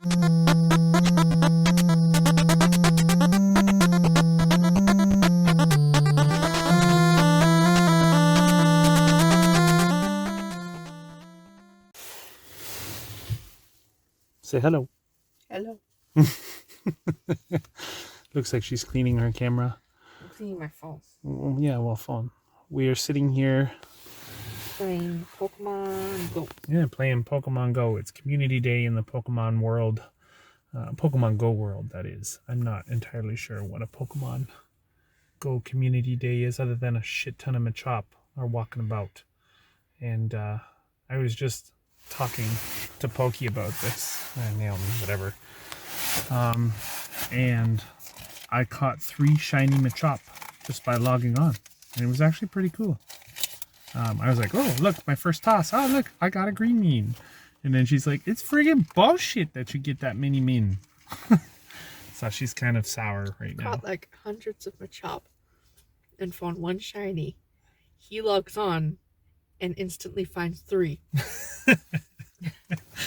Say hello. Hello. Looks like she's cleaning her camera. I'm cleaning my phone. Yeah, well, phone. We are sitting here Playing Pokemon Go. Yeah, playing Pokemon Go. It's Community Day in the Pokemon world. Pokemon Go world, that is. I'm not entirely sure what a Pokemon Go Community Day is, other than a shit ton of Machop are walking about. And I was just talking to Pokey about this. Naomi, whatever. And I caught 3 shiny Machop just by logging on. And it was actually pretty cool. I was like, oh, look, my first toss. Oh, look, I got a green mean. And then she's like, it's friggin' bullshit that you get that mini min. So she's kind of sour right now. Caught like hundreds of Machop and found 1 shiny. He logs on and instantly finds 3.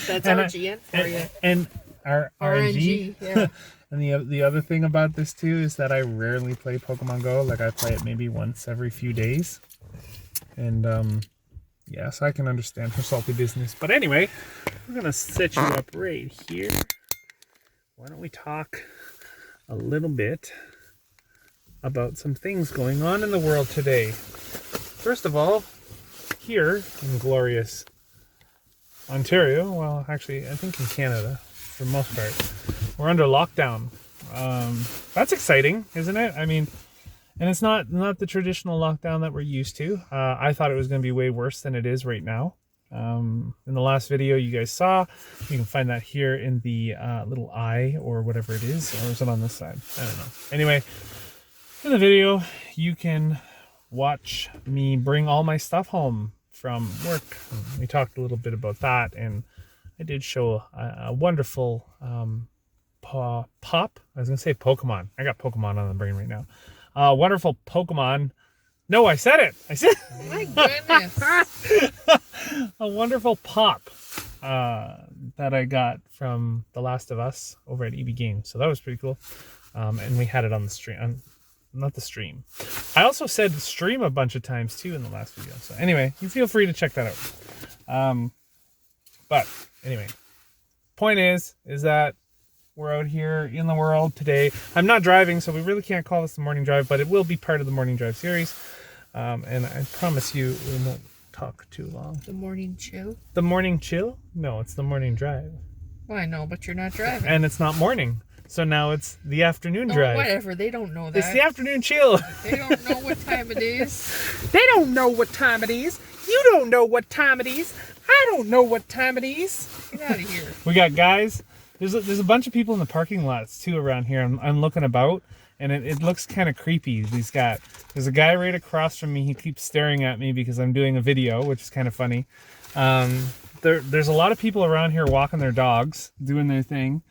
That's RGN for you. And our RNG. Yeah. And the other thing about this too is that I rarely play Pokemon Go. Like I play it maybe once every few days. And yes, I can understand her salty business. But anyway, we're going to set you up right here. Why don't we talk a little bit about some things going on in the world today. First of all, here in glorious Ontario, well, actually, I think in Canada, for the most part, we're under lockdown. That's exciting, isn't it? I mean, and it's not the traditional lockdown that we're used to. I thought it was going to be way worse than it is right now. In the last video you guys saw, you can find that here in the little eye or whatever it is. Or is it on this side? I don't know. Anyway, in the video, you can watch me bring all my stuff home from work. We talked a little bit about that, and I did show a wonderful pop. I was going to say Pokemon. I got Pokemon on the brain right now. Wonderful Pokemon. No, I said it. I said My goodness. a wonderful pop that I got from The Last of Us over at EB Games. So that was pretty cool. And we had it on the stream. Not the stream. I also said stream a bunch of times too in the last video. So anyway, you feel free to check that out. But anyway, point is that we're out here in the world today. I'm not driving, so we really can't call this the morning drive, but it will be part of the morning drive series. And I promise you we won't talk too long. The morning chill? The morning chill? No, it's the morning drive. Well, I know, but you're not driving. And it's not morning. So now it's the afternoon drive. Whatever. They don't know that. It's the afternoon chill. They don't know what time it is. They don't know what time it is. You don't know what time it is. I don't know what time it is. Get out of here. We got guys. There's a bunch of people in the parking lots too around here. I'm looking about, and it looks kind of creepy. There's a guy right across from me. He keeps staring at me because I'm doing a video, which is kind of funny. There's a lot of people around here walking their dogs, doing their thing.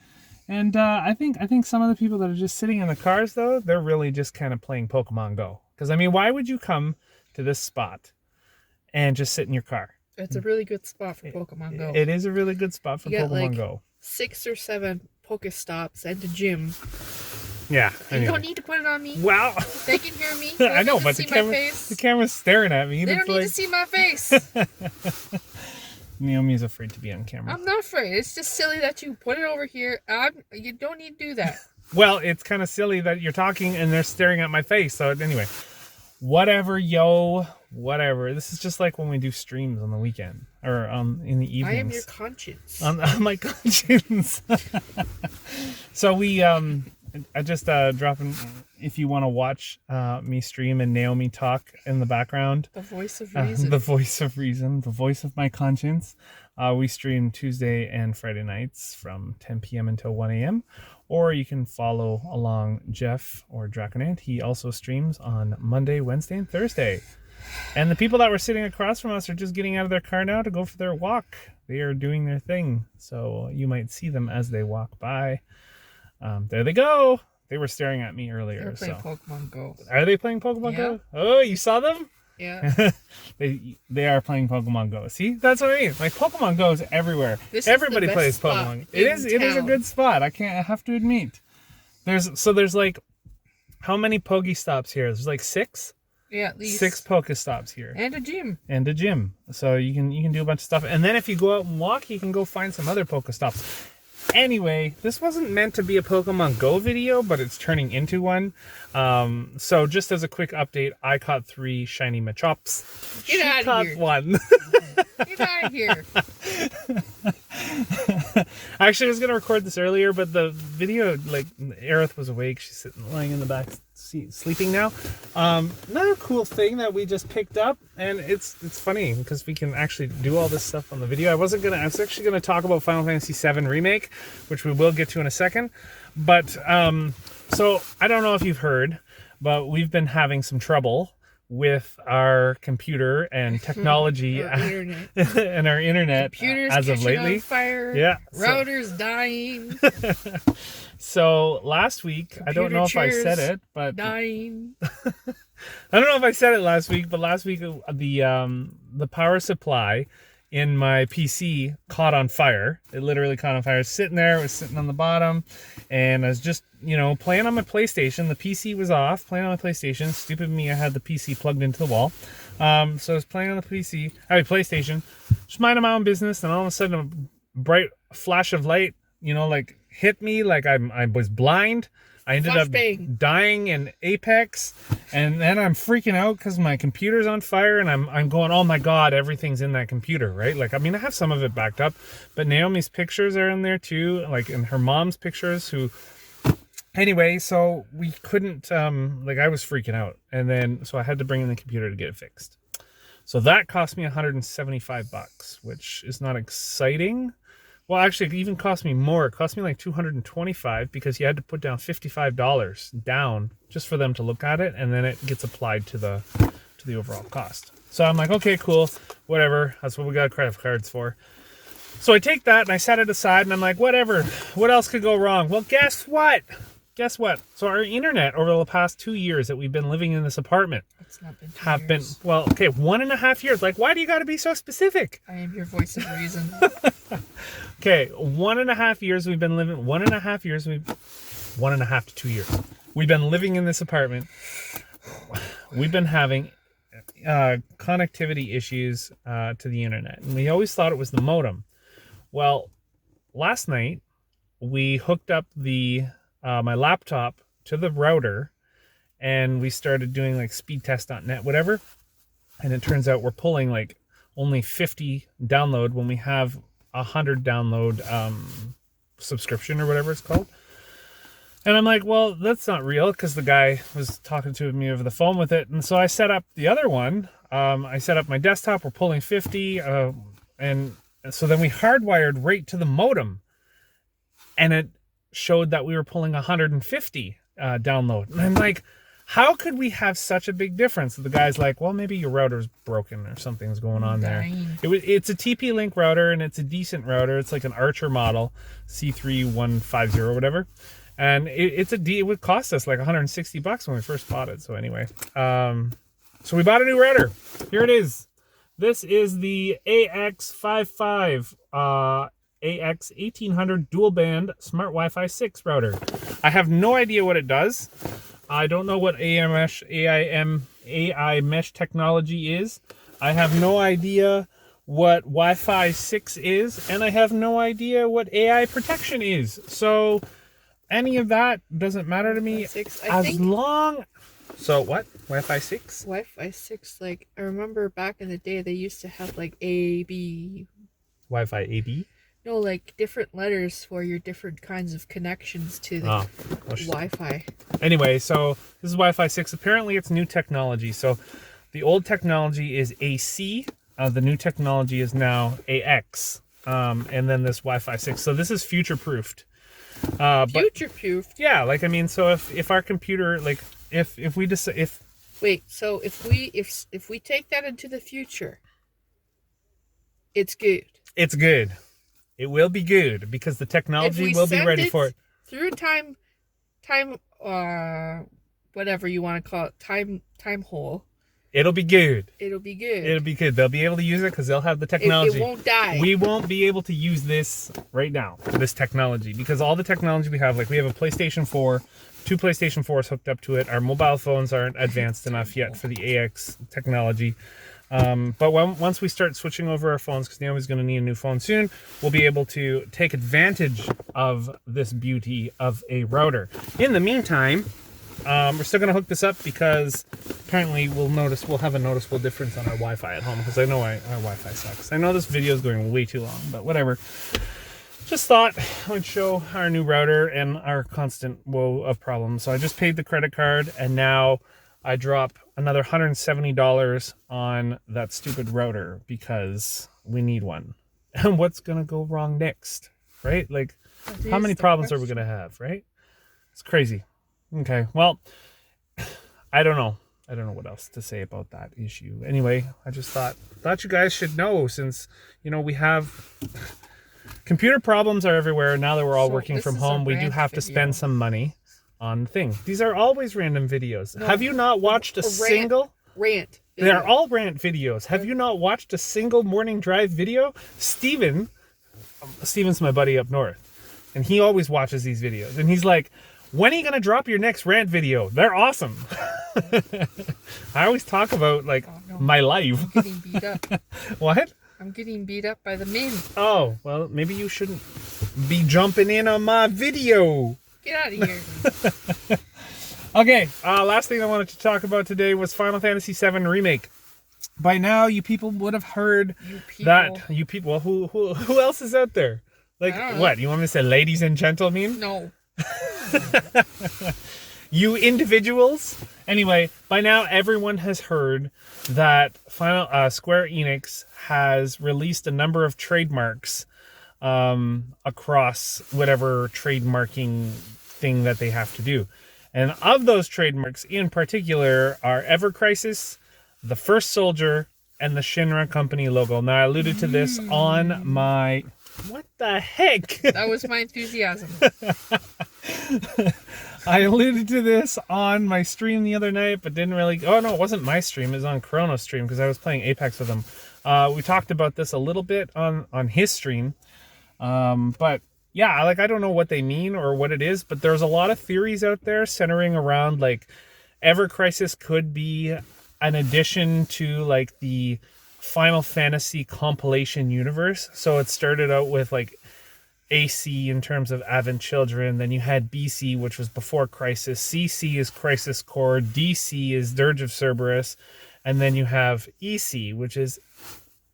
And I think some of the people that are just sitting in the cars, though, they're really just kind of playing Pokemon Go. Because, I mean, why would you come to this spot and just sit in your car? It's a really good spot for Pokemon Go. It is a really good spot for Pokemon Go. 6 or 7 Pokestops and a gym. Yeah. You don't need to put it on me. Wow. They can hear me. I know, but the camera's staring at me. They don't need to see my face. Naomi's afraid to be on camera. I'm not afraid. It's just silly that you put it over here. You don't need to do that. Well, it's kind of silly that you're talking and they're staring at my face. So anyway, whatever, yo. Whatever. This is just like when we do streams on the weekend or in the evenings. I am your conscience. On my conscience. So I just dropping. If you want to watch me stream and Naomi talk in the background, the voice of reason, the voice of reason, the voice of my conscience. We stream Tuesday and Friday nights from 10 p.m. until 1 a.m. Or you can follow along Jeff or Draconant. He also streams on Monday, Wednesday, and Thursday. And the people that were sitting across from us are just getting out of their car now to go for their walk. They are doing their thing. So you might see them as they walk by. There they go. They were staring at me earlier. They're playing Pokemon Go. Are they playing Pokemon Go? Oh, you saw them? Yeah. They are playing Pokemon Go. See, that's what I mean. Like Pokemon Go is everywhere. Everybody plays Pokemon. It is a good spot. I have to admit. There's like, how many Pokestops here? There's like 6. Yeah, at least 6 Pokestops here. And a gym. So you can do a bunch of stuff. And then if you go out and walk, you can go find some other Pokestops. Anyway, this wasn't meant to be a Pokemon Go video, but it's turning into one. So just as a quick update, I caught 3 shiny Machops. Get out of caught here. 1. Get out of here. Actually, I was going to record this earlier, but the video, like, Aerith was awake. She's lying in the back seat, sleeping now. Another cool thing that we just picked up, and it's funny because we can actually do all this stuff on the video. I was actually going to talk about Final Fantasy VII Remake, which we will get to in a second. But, so I don't know if you've heard, but we've been having some trouble with our computer and technology and our internet Computers as of lately. On fire. Yeah. Routers dying. So last week, Computer I don't know if I said it, but dying. I don't know if I said it last week, but last week the power supply in my PC caught on fire. It literally caught on fire. It was sitting there. It was sitting on the bottom, and I was just, playing on my PlayStation. The PC was off, playing on my PlayStation. Stupid me, I had the PC plugged into the wall. So I was playing on the PlayStation, just minding my own business, and all of a sudden a bright flash of light, like hit me like I was blind. I ended up dying in Apex, and then I'm freaking out because my computer's on fire, and I'm going, oh my god, everything's in that computer, right? Like, I mean, I have some of it backed up, but Naomi's pictures are in there too, like, and her mom's pictures, anyway, so we couldn't, I was freaking out, and then, so I had to bring in the computer to get it fixed. So that cost me $175, which is not exciting. Well, actually, it even cost me more. It cost me like $225 because you had to put down $55 down just for them to look at it, and then it gets applied to the overall cost. So I'm like, okay, cool, whatever. That's what we got credit cards for. So I take that and I set it aside, and I'm like, whatever. What else could go wrong? Well, guess what? So our internet over the past 2 years that we've been living in this apartment It's not been 2 have years. been, well, okay, 1.5 years. Like, why do you got to be so specific? I am your voice of reason. Okay, 1.5 years we've been living. 1.5 to 2 years. We've been living in this apartment. We've been having connectivity issues to the internet, and we always thought it was the modem. Well, last night we hooked up my laptop to the router, and we started doing like speedtest.net, whatever. And it turns out we're pulling like only 50 download when we have 100 download subscription or whatever it's called. And I'm like, well, that's not real, because the guy was talking to me over the phone with it. And so I set up the other one. I set up my desktop. We're pulling 50. And so then we hardwired right to the modem. And it showed that we were pulling 150 download. And I'm like, how could we have such a big difference? The guy's like, well, maybe your router's broken or something's going on there. It's a TP-Link router, and it's a decent router. It's like an Archer model, C3150 or whatever. And it would cost us like $160 when we first bought it. So anyway, so we bought a new router. Here it is. This is the AX55 AX 1800 dual band smart Wi-Fi 6 router. I have no idea what it does. I don't know what AI mesh technology is. I have no idea what Wi-Fi 6 is, and I have no idea what AI protection is. So any of that doesn't matter to me. So what? Wi-Fi 6? Wi-Fi 6, like, I remember back in the day they used to have like A, B. Wi-Fi AB? No, like different letters for your different kinds of connections to the Wi-Fi. Anyway, so this is Wi-Fi 6. Apparently it's new technology. So the old technology is AC. The new technology is now AX. And then this Wi-Fi 6. So this is future-proofed. Future-proofed? Yeah, like, I mean, so if our computer, like, if we just, Wait, so if we take that into the future, it's good. It's good. It will be good because the technology will be ready for it. Through time, whatever you want to call it, time hole. It'll be good. It'll be good. It'll be good. They'll be able to use it because they'll have the technology. It won't die. We won't be able to use this right now, this technology, because all the technology we have, like we have a PlayStation 4, 2 PlayStation 4s hooked up to it. Our mobile phones aren't advanced enough yet for the AX technology. But once we start switching over our phones, because Naomi's going to need a new phone soon, we'll be able to take advantage of this beauty of a router. In the meantime, we're still going to hook this up because apparently we'll have a noticeable difference on our Wi-Fi at home, because I know our Wi-Fi sucks. I know this video is going way too long, but whatever. Just thought I'd show our new router and our constant woe of problems. So I just paid the credit card, and now I drop another $170 on that stupid router because we need one. And what's going to go wrong next, right? Like, how many problems are we going to have, right? It's crazy. Okay, well, I don't know. I don't know what else to say about that issue. Anyway, I just thought you guys should know, since, we have computer problems are everywhere. Now that we're all working from home, we do have to spend some money on things. These are always random videos. No, have you not watched a single rant? They're all rant videos. Have you not watched a single morning drive video? Steven's my buddy up north, and he always watches these videos, and he's like, when are you going to drop your next rant video? They're awesome. I always talk about, my life. I'm getting beat up. What? I'm getting beat up by the men. Oh, well, maybe you shouldn't be jumping in on my video. Get out of here. Okay, last thing I wanted to talk about today was Final Fantasy VII Remake. By now, you people would have heard that... You people? Well, who else is out there? What? You want me to say ladies and gentlemen? No. You individuals. Anyway, by now everyone has heard that Square Enix has released a number of trademarks across whatever trademarking thing that they have to do. And of those trademarks in particular are Ever Crisis, The First Soldier, and the Shinra Company logo. Now, I alluded to this on my... What the heck? That was my enthusiasm. I alluded to this on my stream the other night, but didn't really... Oh, no, it wasn't my stream. It was on Chrono's stream because I was playing Apex with him. We talked about this a little bit on his stream. But, yeah, I don't know what they mean or what it is, but there's a lot of theories out there centering around, Ever Crisis could be an addition to, the Final Fantasy compilation universe. So it started out with AC in terms of Advent Children, then you had BC, which was before Crisis, CC is Crisis Core, DC is Dirge of Cerberus, and then you have EC, which is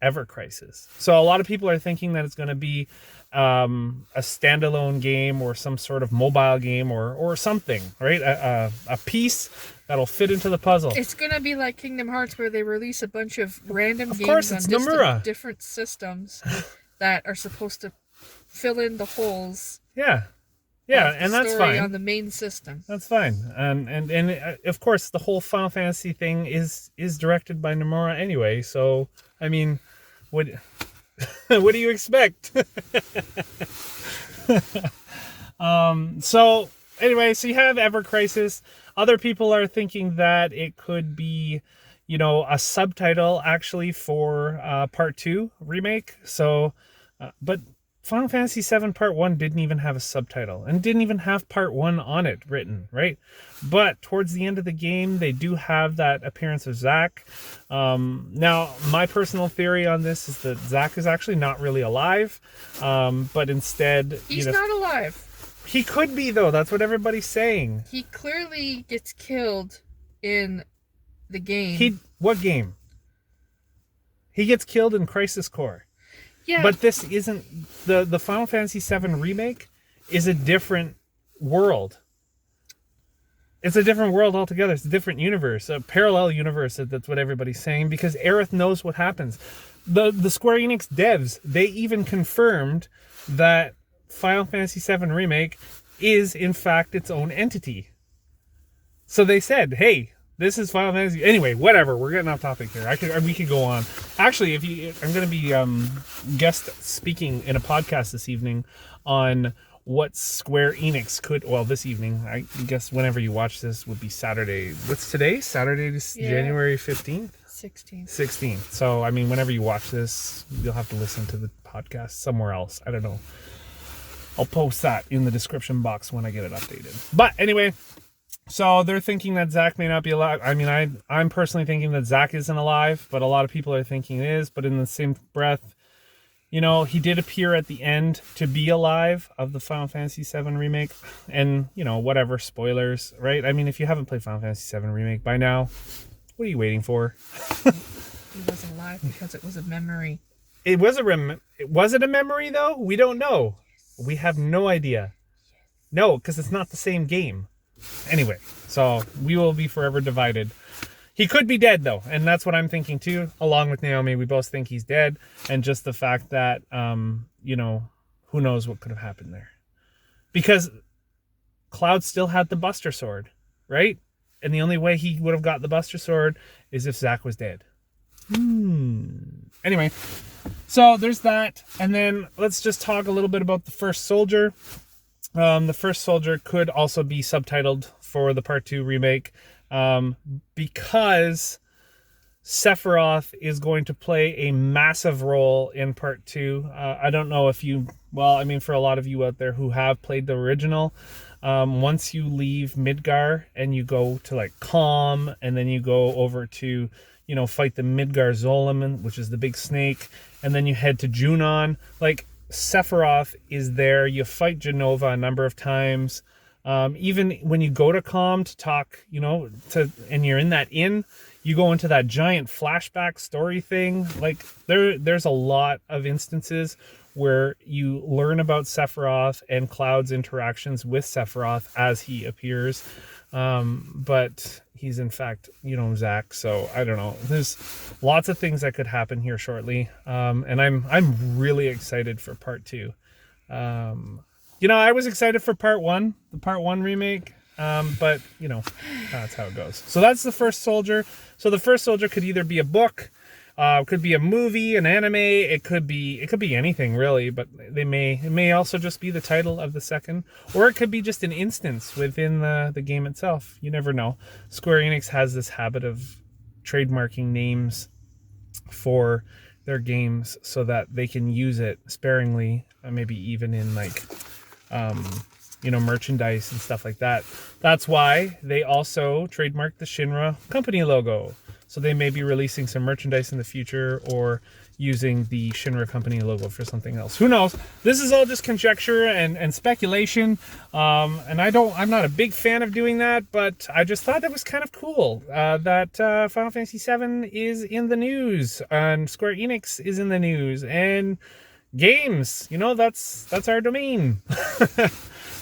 Ever Crisis. So a lot of people are thinking that it's going to be a standalone game or some sort of mobile game or something, right? A piece that'll fit into the puzzle. It's going to be like Kingdom Hearts, where they release a bunch of random games on different systems that are supposed to fill in the holes. Yeah, and that's fine on the main system. That's fine, and of course the whole Final Fantasy thing is directed by Nomura anyway. So I mean, what what do you expect? So anyway, so you have Ever Crisis. Other people are thinking that it could be, a subtitle actually for Part 2 remake. So, but Final Fantasy VII Part 1 didn't even have a subtitle and didn't even have Part 1 on it written, right? But towards the end of the game, they do have that appearance of Zack. Now, my personal theory on this is that Zack is actually not really alive, but instead... He's not alive. He could be, though. That's what everybody's saying. He clearly gets killed in the game. What game? He gets killed in Crisis Core. Yeah. But this isn't... The Final Fantasy VII Remake is a different world. It's a different world altogether. It's a different universe. A parallel universe, that's what everybody's saying, because Aerith knows what happens. The Square Enix devs, they even confirmed that Final Fantasy VII Remake is, in fact, its own entity. So they said, hey, this is Final Fantasy... Anyway, whatever. We're getting off topic here. We could go on. Actually, I'm going to be guest speaking in a podcast this evening on what Square Enix could, well, this evening, I guess whenever you watch this would be Saturday. What's today? Saturday, January 15th? 16th. So, I mean, whenever you watch this, you'll have to listen to the podcast somewhere else. I don't know. I'll post that in the description box when I get it updated. But anyway, so they're thinking that Zack may not be alive. I mean, I'm personally thinking that Zack isn't alive, but a lot of people are thinking it is. But in the same breath, you know, he did appear at the end to be alive of the Final Fantasy VII Remake. And, you know, whatever, spoilers, right? I mean, if you haven't played Final Fantasy VII Remake by now, what are you waiting for? He wasn't alive because it was a memory. Was it a memory, though? We don't know. Yes. We have no idea. Yes. No, because it's not the same game. Anyway, so we will be forever divided. He could be dead, though, and that's what I'm thinking, too. Along with Naomi, we both think he's dead, and just the fact that, you know, who knows what could have happened there. Because Cloud still had the Buster Sword, right? And the only way he would have got the Buster Sword is if Zack was dead. Anyway, so there's that. And then let's just talk a little bit about the First Soldier. The First Soldier could also be subtitled for the Part 2 remake because Sephiroth is going to play a massive role in Part 2. I don't know if you... Well, I mean, for a lot of you out there who have played the original... once you leave Midgar and you go to like Calm, and then you go over to, you know, fight the Midgar Zolom, which is the big snake, and then you head to Junon, like Sephiroth is there. You fight Jenova a number of times. Even when you go to Calm to talk, you know, and you're in that inn, you go into that giant flashback story thing. Like there's a lot of instances where you learn about Sephiroth and Cloud's interactions with Sephiroth as he appears. But he's in fact, you know, Zack. So I don't know. There's lots of things that could happen here shortly. And I'm really excited for Part 2. You know, I was excited for Part 1, the Part 1 remake. But you know, that's how it goes. So that's the First Soldier. So the First Soldier could either be a book, could be a movie, an anime. It could be anything really, but it may also just be the title of the second, or it could be just an instance within the game itself. You never know. Square Enix has this habit of trademarking names for their games so that they can use it sparingly, maybe even in like, you know, merchandise and stuff like that. That's why they also trademarked the Shinra Company logo. So they may be releasing some merchandise in the future or using the Shinra Company logo for something else. Who knows? This is all just conjecture and speculation. And I'm not a big fan of doing that, but I just thought that was kind of cool that Final Fantasy VII is in the news and Square Enix is in the news and games. You know, that's our domain.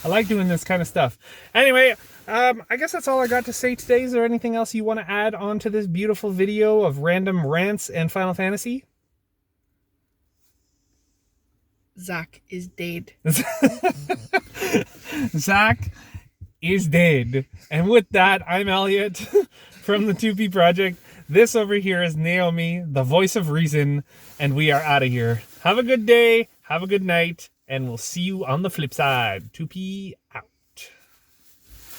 I like doing this kind of stuff. Anyway, I guess that's all I got to say today. Is there anything else you want to add on to this beautiful video of random rants and Final Fantasy? Zack is dead. Zack is dead. And with that, I'm Elliot from the 2P Project. This over here is Naomi, the voice of reason, and we are out of here. Have a good day. Have a good night. And we'll see you on the flip side. 2P out.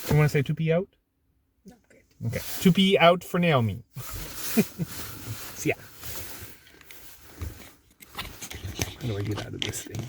You want to say 2P out? No, good. Okay. 2P out for Naomi. See ya. How do I get out of this thing?